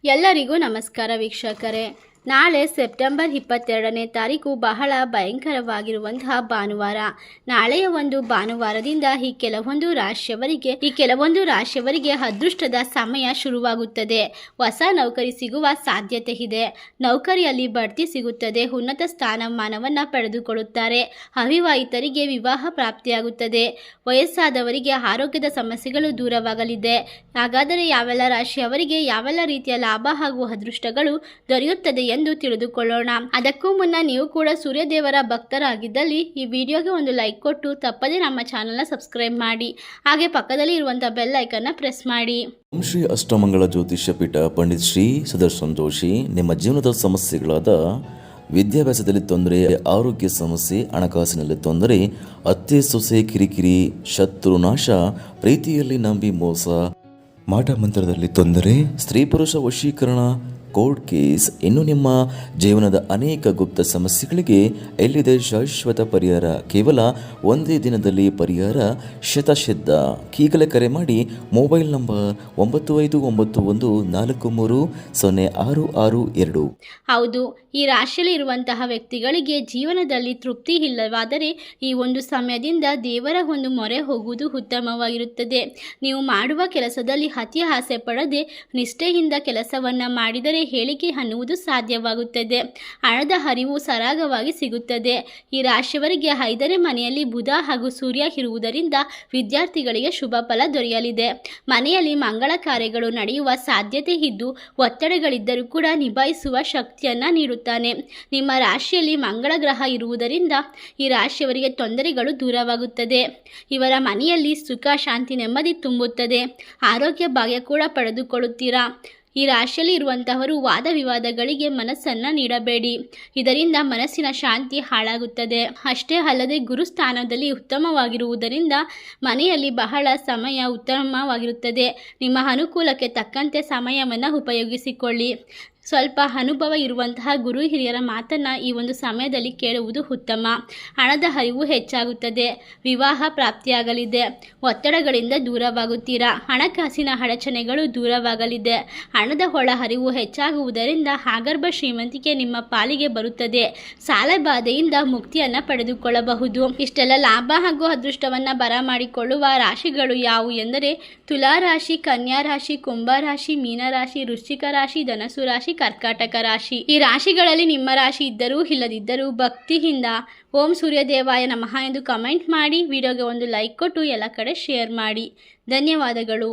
ಎಲ್ಲರಿಗೂ ನಮಸ್ಕಾರ ವೀಕ್ಷಕರೇ. ನಾಳೆ ಸೆಪ್ಟೆಂಬರ್ 22ನೇ ತಾರೀಕು ಬಹಳ ಭಯಂಕರವಾಗಿರುವಂತಹ ಭಾನುವಾರ. ನಾಳೆಯ ಒಂದು ಭಾನುವಾರದಿಂದ ಈ ಕೆಲವೊಂದು ರಾಶಿಯವರಿಗೆ ಅದೃಷ್ಟದ ಸಮಯ ಶುರುವಾಗುತ್ತದೆ. ಹೊಸ ನೌಕರಿ ಸಿಗುವ ಸಾಧ್ಯತೆ ಇದೆ. ನೌಕರಿಯಲ್ಲಿ ಬಡ್ತಿ ಸಿಗುತ್ತದೆ. ಉನ್ನತ ಸ್ಥಾನಮಾನವನ್ನು ಪಡೆದುಕೊಳ್ಳುತ್ತಾರೆ. ಅವಿವಾಹಿತರಿಗೆ ವಿವಾಹ ಪ್ರಾಪ್ತಿಯಾಗುತ್ತದೆ. ವಯಸ್ಸಾದವರಿಗೆ ಆರೋಗ್ಯದ ಸಮಸ್ಯೆಗಳು ದೂರವಾಗಲಿದೆ. ಹಾಗಾದರೆ ಯಾವೆಲ್ಲ ರಾಶಿಯವರಿಗೆ ಯಾವೆಲ್ಲ ರೀತಿಯ ಲಾಭ ಹಾಗೂ ಅದೃಷ್ಟಗಳು ದೊರೆಯುತ್ತದೆ ಎಂದು ತಿಳಿದುಕೊಳ್ಳೋಣ. ಅದಕ್ಕೂ ಮುನ್ನ ನೀವು ಕೂಡ ಸೂರ್ಯದೇವರ ಭಕ್ತರಾಗಿದ್ದಲ್ಲಿ ಈ ವಿಡಿಯೋಗೆ ಒಂದು ಲೈಕ್ ಕೊಟ್ಟು ತಪ್ಪದೇ ನಮ್ಮ ಚಾನೆಲ್ನ ಸಬ್ಸ್ಕ್ರೈಬ್ ಮಾಡಿ. ಹಾಗೆ ಪಕ್ಕದಲ್ಲಿ ಇರುವಂತಹ ಬೆಲ್ ಐಕನ್ನ ಪ್ರೆಸ್ ಮಾಡಿ. ಓಂ ಶ್ರೀ ಅಷ್ಟಮಂಗಳ ಜ್ಯೋತಿಷ್ಯ ಪೀಠ ಪಂಡಿತ್ ಶ್ರೀ ಸುದರ್ಶನ್ ಜೋಶಿ. ನಿಮ್ಮ ಜೀವನದ ಸಮಸ್ಯೆಗಳಾದ ವಿದ್ಯಾಭ್ಯಾಸದಲ್ಲಿ ತೊಂದರೆ, ಆರೋಗ್ಯ ಸಮಸ್ಯೆ, ಹಣಕಾಸಿನಲ್ಲಿ ತೊಂದರೆ, ಅತ್ತೆ ಸೊಸೆ ಕಿರಿಕಿರಿ, ಶತ್ರುನಾಶ, ಪ್ರೀತಿಯಲ್ಲಿ ನಂಬಿ ಮೋಸ, ಮಾಟ ಮಂತ್ರದಲ್ಲಿ ತೊಂದರೆ, ಸ್ತ್ರೀ ಪುರುಷ ವಶೀಕರಣ, ಕೋರ್ಟ್ ಕೇಸ್, ಇನ್ನು ನಿಮ್ಮ ಜೀವನದ ಅನೇಕ ಗುಪ್ತ ಸಮಸ್ಯೆಗಳಿಗೆ ಎಲ್ಲಿದೆ ಶಾಶ್ವತ ಪರಿಹಾರ. ಕೇವಲ ಒಂದೇ ದಿನದಲ್ಲಿ ಪರಿಹಾರ ಶತಸಿದ್ಧ. ಈಗಲೇ ಕರೆ ಮಾಡಿ. Mobile number 9591430662. ಹೌದು, ಈ ರಾಶಿಯಲ್ಲಿ ಇರುವಂತಹ ವ್ಯಕ್ತಿಗಳಿಗೆ ಜೀವನದಲ್ಲಿ ತೃಪ್ತಿ ಇಲ್ಲವಾದರೆ ಈ ಒಂದು ಸಮಯದಿಂದ ದೇವರ ಒಂದು ಮೊರೆ ಹೋಗುವುದು ಉತ್ತಮವಾಗಿರುತ್ತದೆ. ನೀವು ಮಾಡುವ ಕೆಲಸದಲ್ಲಿ ಅತಿ ಆಸೆ ಪಡದೆ ನಿಷ್ಠೆಯಿಂದ ಕೆಲಸವನ್ನು ಮಾಡಿದರೆ ಹೇಳಿಕೆ ಅನ್ನುವುದು ಸಾಧ್ಯವಾಗುತ್ತದೆ. ಹಣದ ಹರಿವು ಸರಾಗವಾಗಿ ಸಿಗುತ್ತದೆ. ಈ ರಾಶಿಯವರಿಗೆ 5ನೇ ಮನೆಯಲ್ಲಿ ಬುಧ ಹಾಗೂ ಸೂರ್ಯ ಇರುವುದರಿಂದ ವಿದ್ಯಾರ್ಥಿಗಳಿಗೆ ಶುಭ ಫಲ ದೊರೆಯಲಿದೆ. ಮನೆಯಲ್ಲಿ ಮಂಗಳ ಕಾರ್ಯಗಳು ನಡೆಯುವ ಸಾಧ್ಯತೆ ಇದ್ದು ಒತ್ತಡಗಳಿದ್ದರೂ ಕೂಡ ನಿಭಾಯಿಸುವ ಶಕ್ತಿಯನ್ನು ನೀಡುತ್ತಾನೆ. ನಿಮ್ಮ ರಾಶಿಯಲ್ಲಿ ಮಂಗಳ ಗ್ರಹ ಇರುವುದರಿಂದ ಈ ರಾಶಿಯವರಿಗೆ ತೊಂದರೆಗಳು ದೂರವಾಗುತ್ತದೆ. ಇವರ ಮನೆಯಲ್ಲಿ ಸುಖ, ಶಾಂತಿ, ನೆಮ್ಮದಿ ತುಂಬುತ್ತದೆ. ಆರೋಗ್ಯ ಭಾಗ್ಯ ಕೂಡ ಪಡೆದುಕೊಳ್ಳುತ್ತೀರಾ. ಈ ರಾಶಿಯಲ್ಲಿ ಇರುವಂತಹವರು ವಾದ ವಿವಾದಗಳಿಗೆ ಮನಸ್ಸನ್ನು ನೀಡಬೇಡಿ. ಇದರಿಂದ ಮನಸ್ಸಿನ ಶಾಂತಿ ಹಾಳಾಗುತ್ತದೆ. ಅಷ್ಟೇ ಅಲ್ಲದೆ ಗುರುಸ್ಥಾನದಲ್ಲಿ ಉತ್ತಮವಾಗಿರುವುದರಿಂದ ಮನೆಯಲ್ಲಿ ಬಹಳ ಸಮಯ ಉತ್ತಮವಾಗಿರುತ್ತದೆ. ನಿಮ್ಮ ಅನುಕೂಲಕ್ಕೆ ತಕ್ಕಂತೆ ಸಮಯವನ್ನು ಉಪಯೋಗಿಸಿಕೊಳ್ಳಿ. ಸ್ವಲ್ಪ ಅನುಭವ ಇರುವಂತಹ ಗುರು ಹಿರಿಯರ ಮಾತನ್ನು ಈ ಒಂದು ಸಮಯದಲ್ಲಿ ಕೇಳುವುದು ಉತ್ತಮ. ಹಣದ ಹರಿವು ಹೆಚ್ಚಾಗುತ್ತದೆ. ವಿವಾಹ ಪ್ರಾಪ್ತಿಯಾಗಲಿದೆ. ಒತ್ತಡಗಳಿಂದ ದೂರವಾಗುತ್ತೀರಾ. ಹಣಕಾಸಿನ ಅಡಚಣೆಗಳು ದೂರವಾಗಲಿದೆ. ಹಣದ ಒಳ ಹರಿವು ಹೆಚ್ಚಾಗುವುದರಿಂದ ಆಗರ್ಭ ಶ್ರೀಮಂತಿಕೆ ನಿಮ್ಮ ಪಾಲಿಗೆ ಬರುತ್ತದೆ. ಸಾಲ ಬಾಧೆಯಿಂದ ಮುಕ್ತಿಯನ್ನು ಪಡೆದುಕೊಳ್ಳಬಹುದು. ಇಷ್ಟೆಲ್ಲ ಲಾಭ ಹಾಗೂ ಅದೃಷ್ಟವನ್ನು ಬರಮಾಡಿಕೊಳ್ಳುವ ರಾಶಿಗಳು ಯಾವುವು ಎಂದರೆ ತುಲಾರಾಶಿ, ಕನ್ಯಾ ರಾಶಿ, ಕುಂಭ ರಾಶಿ, ಮೀನರಾಶಿ, ವೃಶ್ಚಿಕ ರಾಶಿ, ಧನಸು ರಾಶಿ, ಕರ್ಕಾಟಕ ರಾಶಿ. ಈ ರಾಶಿಗಳಲ್ಲಿ ನಿಮ್ಮ ರಾಶಿ ಇದ್ದರೂ ಇಲ್ಲದಿದ್ದರೂ ಭಕ್ತಿಯಿಂದ ಓಂ ಸೂರ್ಯದೇವಾಯ ನಮಃ ಎಂದು ಕಮೆಂಟ್ ಮಾಡಿ. ವಿಡಿಯೋಗೆ ಒಂದು ಲೈಕ್ ಕೊಟ್ಟು ಎಲ್ಲ ಕಡೆ ಶೇರ್ ಮಾಡಿ. ಧನ್ಯವಾದಗಳು.